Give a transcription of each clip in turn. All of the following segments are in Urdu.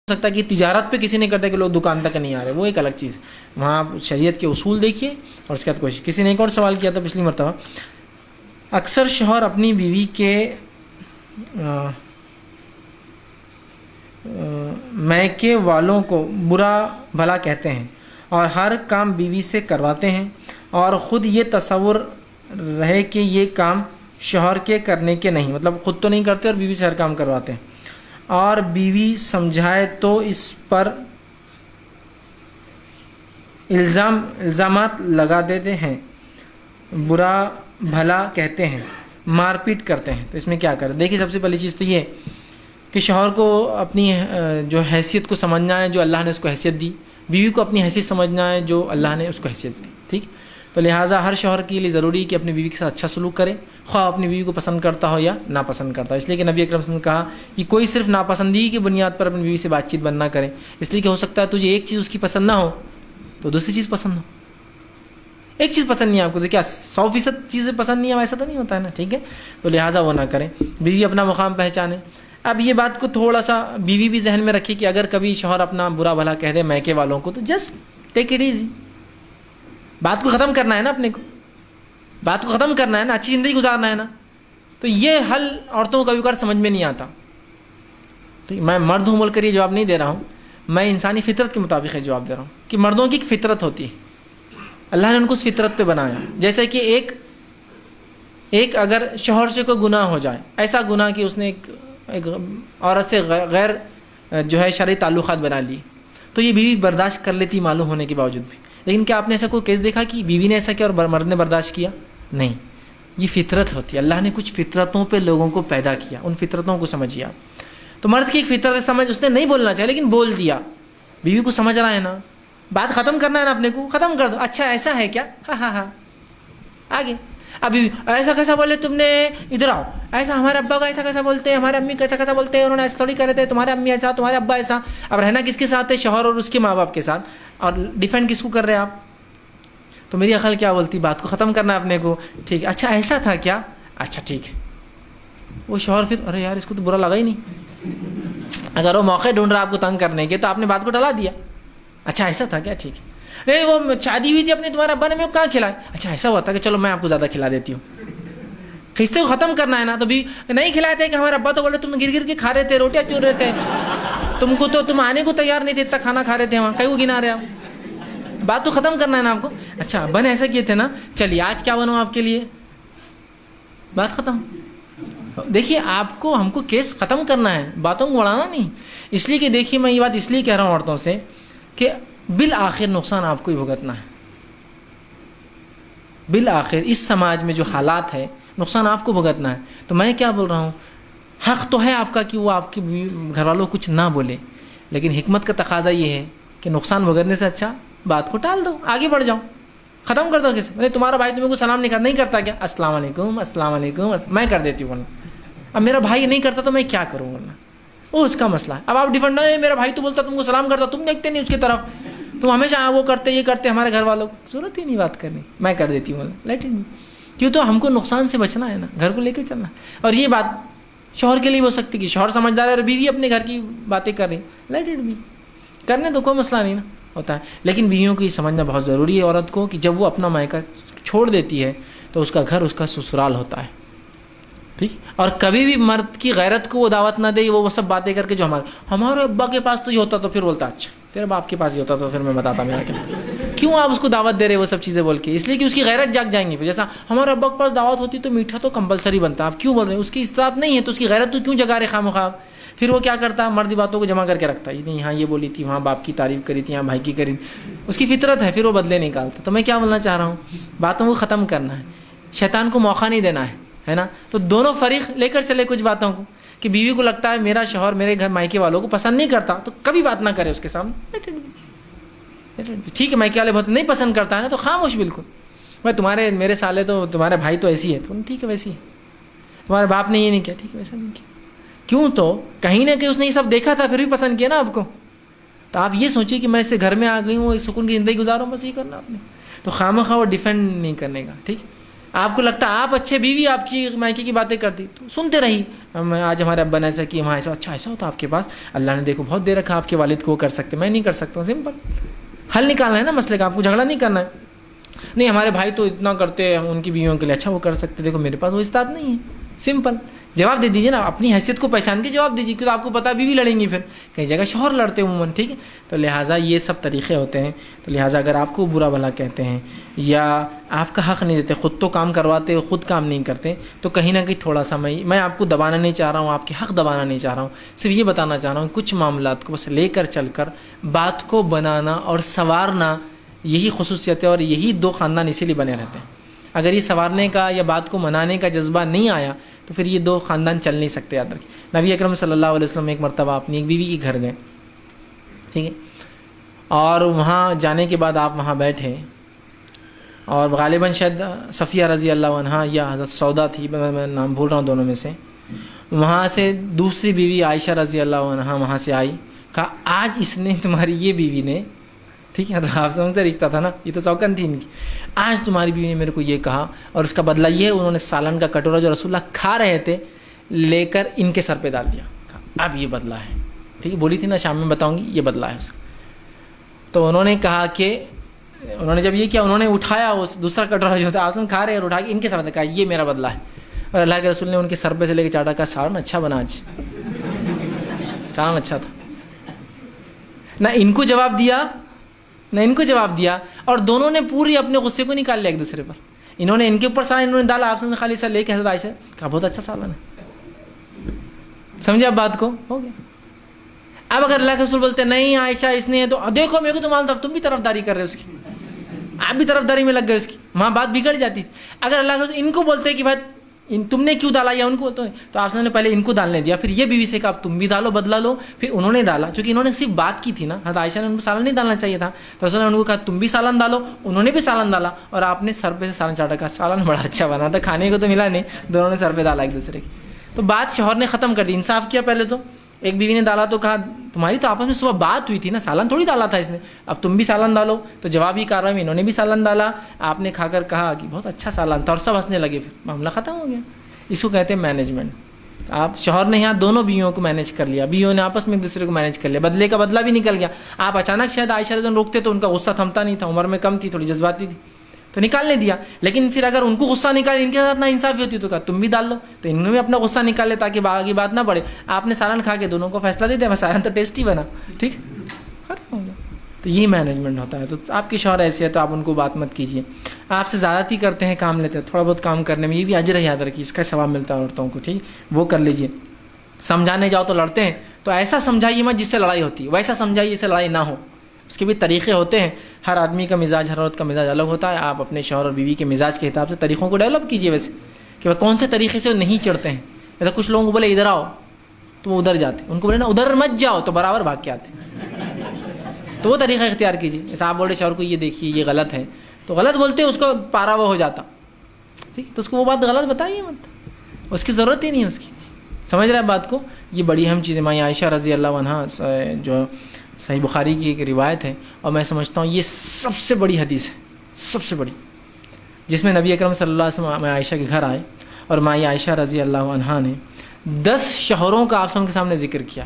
سکتا کہ تجارت پہ کسی نے کرتا کہ لوگ دکان تک نہیں آ رہے، وہ ایک الگ چیز ہے. وہاں شریعت کے اصول دیکھیے اور اس کے بعد کوشش. کسی نے ایک اور سوال کیا تھا پچھلی مرتبہ، اکثر شوہر اپنی بیوی کے میکے والوں کو برا بھلا کہتے ہیں اور ہر کام بیوی سے کرواتے ہیں اور خود یہ تصور رہے کہ یہ کام شوہر کے کرنے کے نہیں، مطلب خود تو نہیں کرتے اور بیوی سے ہر کام کرواتے ہیں، اور بیوی سمجھائے تو اس پر الزامات لگا دیتے ہیں، برا بھلا کہتے ہیں، مار پیٹ کرتے ہیں. تو اس میں کیا کریں؟ دیکھیے سب سے پہلی چیز تو یہ کہ شوہر کو اپنی جو حیثیت کو سمجھنا ہے جو اللہ نے اس کو حیثیت دی، بیوی کو اپنی حیثیت سمجھنا ہے جو اللہ نے اس کو حیثیت دی. ٹھیک، تو لہٰذا ہر شوہر کے لیے ضروری ہے کہ اپنی بیوی کے ساتھ اچھا سلوک کرے، خواہ اپنی بیوی کو پسند کرتا ہو یا ناپسند کرتا ہو. اس لیے کہ نبی اکرم صلی اللہ علیہ وسلم نے کہا کہ کوئی صرف ناپسندگی کی بنیاد پر اپنی بیوی سے بات چیت بند نہ کرے، اس لیے کہ ہو سکتا ہے تجھے ایک چیز اس کی پسند نہ ہو تو دوسری چیز پسند ہو. ایک چیز پسند نہیں ہے آپ کو تو کیا 100% چیزیں پسند نہیں ہے؟ ایسا تو نہیں ہوتا ہے نا. ٹھیک ہے، تو لہٰذا وہ نہ کریں. بیوی اپنا مقام پہچانے. اب یہ بات کو تھوڑا سا بیوی بھی ذہن میں رکھے کہ اگر کبھی شوہر اپنا برا بھلا کہہ دے میکے والوں کو تو جسٹ ٹیک اٹ ایزی. بات کو ختم کرنا ہے نا، اپنے کو بات کو ختم کرنا ہے نا، اچھی زندگی گزارنا ہے نا. تو یہ حل عورتوں کو کبھی کبھار سمجھ میں نہیں آتا. تو میں مرد ہوں بول کر یہ جواب نہیں دے رہا ہوں، میں انسانی فطرت کے مطابق یہ جواب دے رہا ہوں کہ مردوں کی ایک فطرت ہوتی ہے، اللہ نے ان کو اس فطرت پہ بنایا. جیسے کہ ایک اگر شوہر سے کوئی گناہ ہو جائے، ایسا گناہ کہ اس نے ایک عورت سے غیر جو ہے شرعی تعلقات بنا لی، تو یہ بیوی برداشت کر لیتی معلوم ہونے کے باوجود بھی. لیکن کیا آپ نے ایسا کوئی کیس دیکھا کہ بیوی نے ایسا کیا اور مرد نے برداشت کیا؟ نہیں. یہ فطرت ہوتی ہے، اللہ نے کچھ فطرتوں پہ لوگوں کو پیدا کیا، ان فطرتوں کو سمجھیے آپ. تو مرد کی ایک فطرت سمجھ، اس نے نہیں بولنا چاہیے لیکن بول دیا. بیوی کو سمجھ رہا ہے نا، بات ختم کرنا ہے نا، اپنے کو ختم کر دو. اچھا ایسا ہے کیا؟ ہاں آگے. ابھی ایسا کیسا بولے تم نے، ادھر آؤ. ایسا ہمارے ابا کو ایسا کیسا بولتے ہیں، ہمارے امی کیسا کیسا بولتے ہیں، انہوں نے ایسا تھوڑی کرے تھے، تمہارے امی ایسا، تمہارے ابا ایسا. اب رہنا کس کے ساتھ ہے؟ شوہر اور اس کے ماں باپ کے ساتھ. اور ڈیفینڈ کس کو کر رہے ہیں آپ؟ تو میری عقل کیا بولتی؟ بات کو ختم کرنا ہے اپنے کو. ٹھیک ہے، اچھا ایسا تھا کیا؟ اچھا ٹھیک ہے. وہ شوہر پھر ارے یار اس کو تو برا لگا ہی نہیں. اگر وہ موقع ڈھونڈ رہا آپ کو تنگ کرنے کے تو آپ نے بات کو ٹلا دیا. اچھا ایسا تھا کیا؟ ٹھیک ہے. نہیں وہ شادی ہوئی تھی اپنی تمہارے ابا نے، میں کہاں کھلائے؟ اچھا ایسا ہوا تھا کہ چلو میں آپ کو زیادہ کھلا دیتی ہوں. قصے کو ختم کرنا ہے نا. تو بھی نہیں کھلائے تھے کہ ہمارے ابا تو بولے تم گر گر کے کھا رہے تھے، روٹیاں چور رہے تھے، تم کو تو تم آنے کو تیار نہیں تھے، اتنا کھانا کھا رہے تھے وہاں، کہیں وہ گنا رہے آپ. بات تو ختم کرنا ہے نا آپ کو. اچھا بن ایسا کیے تھے نا، چلیے آج کیا بنوں آپ کے لیے، بات ختم. دیکھیے آپ کو ہم کو کیس ختم کرنا ہے، باتوں کو اڑانا نہیں. اس لیے کہ دیکھیے میں یہ بات اس لیے کہہ رہا ہوں عورتوں سے کہ بالآخر نقصان آپ کو ہی بھگتنا ہے. بالآخر اس سماج میں جو حالات ہے نقصان آپ کو بھگتنا ہے. تو میں کیا بول رہا ہوں، حق تو ہے آپ کا کہ وہ آپ کے گھر والوں کو کچھ نہ بولے، لیکن حکمت کا تقاضا یہ ہے کہ نقصان بھگتنے سے اچھا بات کو ٹال دو، آگے بڑھ جاؤ، ختم کر دو. کسی تمہارا بھائی تمہیں کو سلام نہیں کرتا کیا؟ السلام علیکم السلام علیکم میں کر دیتی ہوں ورنہ. اب میرا بھائی نہیں کرتا تو میں کیا کروں ورنہ، وہ اس کا مسئلہ ہے. اب آپ ڈیفینڈ نہ، میرا بھائی تو بولتا تم کو سلام کرتا، تم دیکھتے نہیں اس کی طرف، تم ہمیشہ وہ کرتے یہ کرتے. ہمارے گھر والوں کو ضرورت ہی نہیں بات کرنی، میں کر دیتی ہوں لیٹ اٹ بی. کیوں؟ تو ہم کو نقصان سے بچنا ہے نا، گھر کو لے کے چلنا. اور یہ بات شوہر کے لیے ہو سکتی کہ شوہر سمجھدار ہے اور بیوی اپنے گھر کی باتیں کر رہی، لیٹ اٹ بی، کرنے تو کوئی مسئلہ نہیں نا ہوتا ہے. لیکن بیویوں کو یہ سمجھنا بہت ضروری ہے عورت کو کہ جب وہ اپنا مائکہ چھوڑ دیتی ہے تو اس کا گھر اس کا سسرال ہوتا ہے. ٹھیک، اور کبھی بھی مرد کی غیرت کو وہ دعوت نہ دے، وہ سب باتیں کر کے جو ہمارے ابا کے پاس تو یہ ہوتا، تو پھر بولتا اچھا تیرے باپ کے پاس یہ ہوتا تو پھر میں بتاتا میرا کیا. کیوں آپ اس کو دعوت دے رہے وہ سب چیزیں بول کے؟ اس لیے کہ اس کی غیرت جاگ جائیں گی. پھر جیسا ہمارے ابا کے پاس دعوت ہوتی تو میٹھا تو کمپلسری بنتا، آپ کیوں بول رہے ہیں؟ اس کی استطاعت نہیں ہے تو اس کی غیرت تو کیوں جگا رہے خواہ. پھر وہ کیا کرتا ہے، مردی باتوں کو جمع کر کے رکھتا ہے، نہیں یہاں یہ بولی تھی، وہاں باپ کی تعریف کری تھی، یہاں بھائی کی کری، اس کی فطرت ہے، پھر وہ بدلے نکالتا. تو میں کیا بولنا چاہ رہا ہوں، باتوں کو ختم کرنا ہے، شیطان کو موقع نہیں دینا ہے نا. تو دونوں فریق لے کر چلے کچھ باتوں کو کہ بیوی کو لگتا ہے میرا شوہر میرے گھر مائکے والوں کو پسند نہیں کرتا تو کبھی بات نہ کرے اس کے سامنے. ٹھیک ہے مائکے والے بہت نہیں پسند کرتا ہے نا تو خاموش بالکل. میں تمہارے میرے سالے تو تمہارے بھائی تو ایسی ہے، تو ٹھیک ہے ویسی ہے. تمہارے باپ نے یہ نہیں کیا، ٹھیک ہے ویسا نہیں کیا. کیوں؟ تو کہیں نہ کہیں اس نے یہ سب دیکھا تھا پھر بھی پسند کیا نا آپ کو. تو آپ یہ سوچیے کہ میں اس سے گھر میں آ گئی ہوں، ایک سکون کی زندگی گزاروں، بس یہ کرنا آپ نے. تو خواہ مخواہ وہ ڈیفینڈ نہیں کرنے کا. ٹھیک، آپ کو لگتا ہے آپ اچھے، بیوی آپ کی مائکے کی باتیں کرتی، تو سنتے رہی، آج ہمارے ابا نے ایسا کیا، وہاں ایسا، اچھا ایسا ہوتا آپ کے پاس، اللہ نے دیکھو بہت دے رکھا آپ کے والد کو، وہ کر سکتے، میں نہیں کر سکتا ہوں. سمپل حل نکالنا ہے نا مسئلے کا، آپ کو جھگڑا نہیں کرنا ہے. نہیں ہمارے بھائی تو اتنا کرتے ہیں ان کی بیویوں کے لیے، اچھا وہ کر سکتے، دیکھو میرے پاس وہ استاد نہیں ہے. سمپل جواب دے دیجیے نا، اپنی حیثیت کو پہچان کے جواب دیجیے، کیونکہ آپ کو پتا بیوی لڑیں گی، پھر کئی جگہ شوہر لڑتے ہیں عموماً. ٹھیک ہے، تو لہٰذا یہ سب طریقے ہوتے ہیں. تو لہٰذا اگر آپ کو برا بھلا کہتے ہیں یا آپ کا حق نہیں دیتے، خود تو کام کرواتے، خود کام نہیں کرتے، تو کہیں نہ کہیں تھوڑا سا میں آپ کو دبانا نہیں چاہ رہا ہوں، آپ کے حق دبانا نہیں چاہ رہا ہوں، صرف یہ بتانا چاہ رہا ہوں کچھ معاملات کو بس لے کر چل کر بات کو بنانا اور سنوارنا، یہی خصوصیت ہے، اور یہی دو خاندان اسی لیے بنے رہتے ہیں. اگر یہ سنوارنے کا یا بات کو منانے کا جذبہ نہیں آیا تو پھر یہ دو خاندان چل نہیں سکتے. یاد رکھیں، نبی اکرم صلی اللہ علیہ وسلم ایک مرتبہ اپنی ایک بیوی کے گھر گئے، ٹھیک ہے، اور وہاں جانے کے بعد آپ وہاں بیٹھے، اور غالباً شاید صفیہ رضی اللہ عنہا یا حضرت سودا تھی، میں نام بھول رہا ہوں دونوں میں سے، وہاں سے دوسری بیوی عائشہ رضی اللہ عنہا وہاں سے آئی، کہا آج اس نے تمہاری یہ بیوی نے، ٹھیک ہے، آپ سے ان سے رشتہ تھا نا، یہ تو سوکن تھی ان کی، آج تمہاری بیوی نے میرے کو یہ کہا، اور اس کا بدلہ یہ ہے، انہوں نے سالن کا کٹورا جو رسول اللہ کھا رہے تھے لے کر ان کے سر پہ ڈال دیا. اب یہ بدلہ ہے. ٹھیک ہے، بولی تھی نا شام میں بتاؤں گی، یہ بدلہ ہے اس کا. تو انہوں نے کہا کہ انہوں نے جب یہ کیا، انہوں نے اٹھایا اس دوسرا کٹورا جو تھا آپ کھا رہے اور اٹھا کے ان کے سر پہ کہا یہ میرا بدلہ ہے. اور اللہ کے رسول نے ان کے سر پہ سے لے کے چاٹا، کہا سالن اچھا بنا، آج سالن اچھا تھا. نہ ان کو جواب دیا نہ ان کو جواب دیا، اور دونوں نے پوری اپنے غصے کو نکال لیا ایک دوسرے پر. انہوں نے ان کے اوپر سالن انہوں نے ڈالا، آپ نے خالی سا لے کے حضرت عائشہ کہا بہت اچھا سالن ہے. سمجھے آپ بات کو؟ ہو گیا. اب اگر اللہ کے رسول بولتے نہیں عائشہ اس نے تو دیکھو میرے کو تو معلوم تھا، تم بھی طرفداری کر رہے ہو اس کی، آپ بھی طرفداری میں لگ گئے اس کی، وہاں بات بگڑ جاتی. اگر اللہ کے رسول ان کو بولتے کہ بھائی تم نے کیوں ڈالا، یا ان کو تو آپ نے پہلے ان کو ڈالنے دیا، پھر یہ بیوی سے کہا تم بھی ڈالو بدلا لو، پھر انہوں نے ڈالا، چونکہ انہوں نے صرف بات کی تھی نا، حضرت عائشہ نے ان کو سالن نہیں ڈالنا چاہیے تھا، تو رسول نے ان کو کہا تم بھی سالن ڈالو، انہوں نے بھی سالن ڈالا، اور آپ نے سر پہ سے سالن چاٹا، کہا سالن بڑا اچھا بنا تھا، کھانے کو تو ملا نہیں، دونوں نے سر پہ ڈالا ایک دوسرے کی. تو بات شوہر نے ختم کر دی، انصاف کیا. پہلے تو ایک بیوی نے ڈالا تو کہا تمہاری تو آپس میں صبح بات ہوئی تھی نا، سالن تھوڑی ڈالا تھا اس نے، اب تم بھی سالن ڈالو. تو جوابی کارروائی میں انہوں نے بھی سالن ڈالا، آپ نے کھا کر کہا کہ بہت اچھا سالن تھا، اور سب ہنسنے لگے، پھر معاملہ ختم ہو گیا. اس کو کہتے ہیں مینجمنٹ. آپ شوہر نے یہاں دونوں بیویوں کو مینیج کر لیا، بیویوں نے آپس میں ایک دوسرے کو مینیج کر لیا، بدلے کا بدلہ بھی نکل گیا. آپ اچانک شاید عائشہ رضی اللہ عنہا روکتے تو ان کا غصہ تھمتا نہیں تھا، عمر میں کم تھی، تھوڑی جذباتی تھی، تو نکالنے دیا. لیکن پھر اگر ان کو غصہ نکال ان کے ساتھ نہ انصافی ہوتی تو کہا تم بھی ڈال لو، تو انہوں نے بھی اپنا غصہ نکال لیا تاکہ آگے بات نہ بڑھے. آپ نے سالن کھا کے دونوں کو فیصلہ دے دیا، سالن تو ٹیسٹی بنا، ٹھیک ختم ہو گیا. تو یہ مینجمنٹ ہوتا ہے. تو آپ کے شوہر ایسے ہے تو آپ ان کو بات مت کیجیے. آپ سے زیادتی کرتے ہیں، کام لیتے ہیں، تھوڑا بہت کام کرنے میں یہ بھی اجر ہے، یاد رکھیے اس کا ثواب ملتا ہے عورتوں کو، ٹھیک وہ کر لیجیے. سمجھانے جاؤ تو لڑتے ہیں تو ایسا سمجھائیے مت جس سے لڑائی ہوتی ہے، ویسا سمجھائیے جس سے لڑائی نہ ہو. اس کے بھی طریقے ہوتے ہیں، ہر آدمی کا مزاج، ہر عورت کا مزاج الگ ہوتا ہے. آپ اپنے شوہر اور بیوی کے مزاج کے حساب سے طریقوں کو ڈیولپ کیجیے، ویسے کہ وہ کون سے طریقے سے وہ نہیں چڑھتے ہیں. ایسا کچھ لوگوں کو بولے ادھر آؤ تو وہ ادھر جاتے، ان کو بولے نا ادھر مت جاؤ تو برابر بھاگ کے آتے. تو وہ طریقہ اختیار کیجیے. جیسا آپ بولے شوہر کو یہ دیکھیے یہ غلط ہے، تو غلط بولتے اس کو پارا وہ ہو جاتا، ٹھیک، تو اس کو وہ بات غلط بتائیے مت، اس کی ضرورت ہی نہیں ہے اس کی. سمجھ رہے ہیں بات کو؟ یہ بڑی اہم چیز ہے. ماں عائشہ رضی اللہ عنہا جو صحیح بخاری کی ایک روایت ہے، اور میں سمجھتا ہوں یہ سب سے بڑی حدیث ہے، سب سے بڑی، جس میں نبی اکرم صلی اللہ علیہ وسلم عائشہ کے گھر آئے اور ماں عائشہ رضی اللہ عنہا نے 10 شوہروں کا آپ کے سامنے ذکر کیا.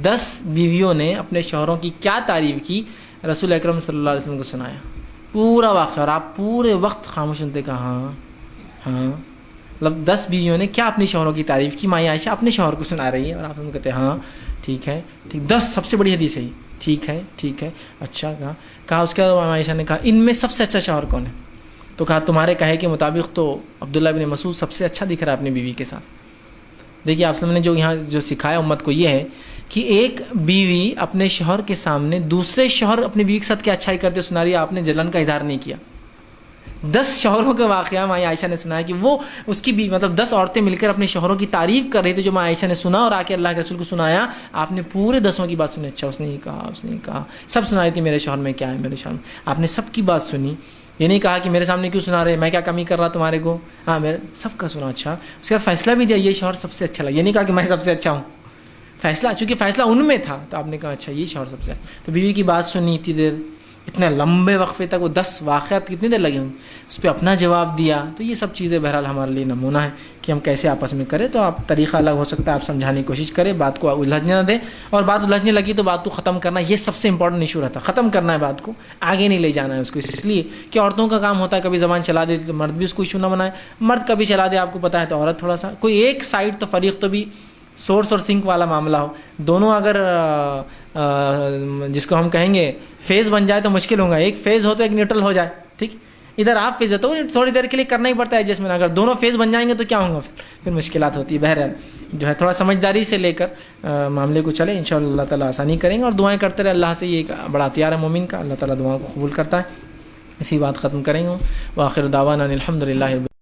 10 بیویوں نے اپنے شوہروں کی کیا تعریف کی، رسول اکرم صلی اللہ علیہ وسلم کو سنایا پورا واقعہ، اور آپ پورے وقت خاموش سنتے، کہا ہاں ہاں. مطلب 10 بیویوں نے کیا اپنی شوہروں کی تعریف کی. ماں عائشہ اپنے شوہر کو سنا رہی ہے اور آپ ان کو کہتے ہیں ہاں ٹھیک ہے ٹھیک. 10 سب سے بڑی حدیث ہے، ٹھیک ہے ٹھیک ہے اچھا. کہا اس کے بعد ماں عائشہ نے کہا ان میں سب سے اچھا شوہر کون ہے؟ تو کہا تمہارے کہے کے مطابق تو عبداللہ بن مسعود سب سے اچھا دکھ رہا ہے اپنی بیوی کے ساتھ. دیکھیے آپ نے جو یہاں جو سکھایا امت کو یہ ہے کہ ایک بیوی اپنے شوہر کے سامنے دوسرے شوہر اپنی بیوی کے ساتھ کیا اچھائی کرتے سنا رہی ہے، آپ نے جلن کا اظہار نہیں کیا. 10 شوہروں کا واقعہ ماں عائشہ نے سنا ہے کہ وہ اس کی بھی مطلب 10 عورتیں مل کر اپنے شوہروں کی تعریف کر رہی تھی، جو ماں عائشہ نے سنا اور آ کے اللہ کے رسول کو سنایا. آپ نے پورے 10 کی بات سنی، اچھا اس نے یہ کہا اس نے یہ کہا، سب سنا رہی تھی میرے شوہر میں کیا ہے میرے شوہر میں. آپ نے سب کی بات سنی، یہ نہیں کہا کہ میرے سامنے کیوں سنا رہے، میں کیا کمی کر رہا تمہارے کو، ہاں میں سب کا سنا. اچھا اس کے بعد فیصلہ بھی دیا یہ شوہر سب سے اچھا لگا، یہ نہیں کہا کہ میں سب سے اچھا ہوں، فیصلہ چونکہ فیصلہ ان میں تھا تو آپ نے کہا اچھا یہ شوہر سب سے اچھا. تو بیوی کی بات سنی اتنی دیر، اتنے لمبے وقفے تک وہ 10 واقعات کتنی دیر لگے ہوں گے، اس پہ اپنا جواب دیا. تو یہ سب چیزیں بہرحال ہمارے لیے نمونہ ہے کہ ہم کیسے آپس میں کریں. تو آپ طریقہ الگ ہو سکتا ہے، آپ سمجھانے کی کوشش کریں، بات کو الجھنے نہ دیں، اور بات الجھنے لگی تو بات کو ختم کرنا، یہ سب سے امپورٹنٹ ایشو رہتا ہے. ختم کرنا ہے بات کو، آگے نہیں لے جانا ہے اس کو. اس لیے کہ عورتوں کا کام ہوتا ہے کبھی زبان چلا دیتی تو مرد بھی اس کو ایشو نہ بنائے، مرد کبھی چلا دے آپ کو پتہ ہے تو عورت تھوڑا سا، کوئی ایک سائڈ تو فریق تو بھی سورس اور سنک والا معاملہ ہو. دونوں اگر جس کو ہم کہیں گے فیز بن جائے تو مشکل ہوگا. ایک فیز ہو تو ایک نیوٹرل ہو جائے، ٹھیک، ادھر آپ فیز ہو تو تھوڑی دیر کے لیے کرنا ہی پڑتا ہے ایڈجسٹمنٹ. اگر دونوں فیز بن جائیں گے تو کیا ہوگا، پھر مشکلات ہوتی ہے. بہرحال جو ہے تھوڑا سمجھداری سے لے کر معاملے کو چلے، انشاءاللہ اللہ تعالیٰ آسانی کریں گے. اور دعائیں کرتے رہے اللہ سے، یہ ایک بڑا اختیار ہے مومن کا، اللہ تعالیٰ دعاؤں کو قبول کرتا ہے. اسی بات ختم کریں گے. وآخر دعوانا الحمدللہ.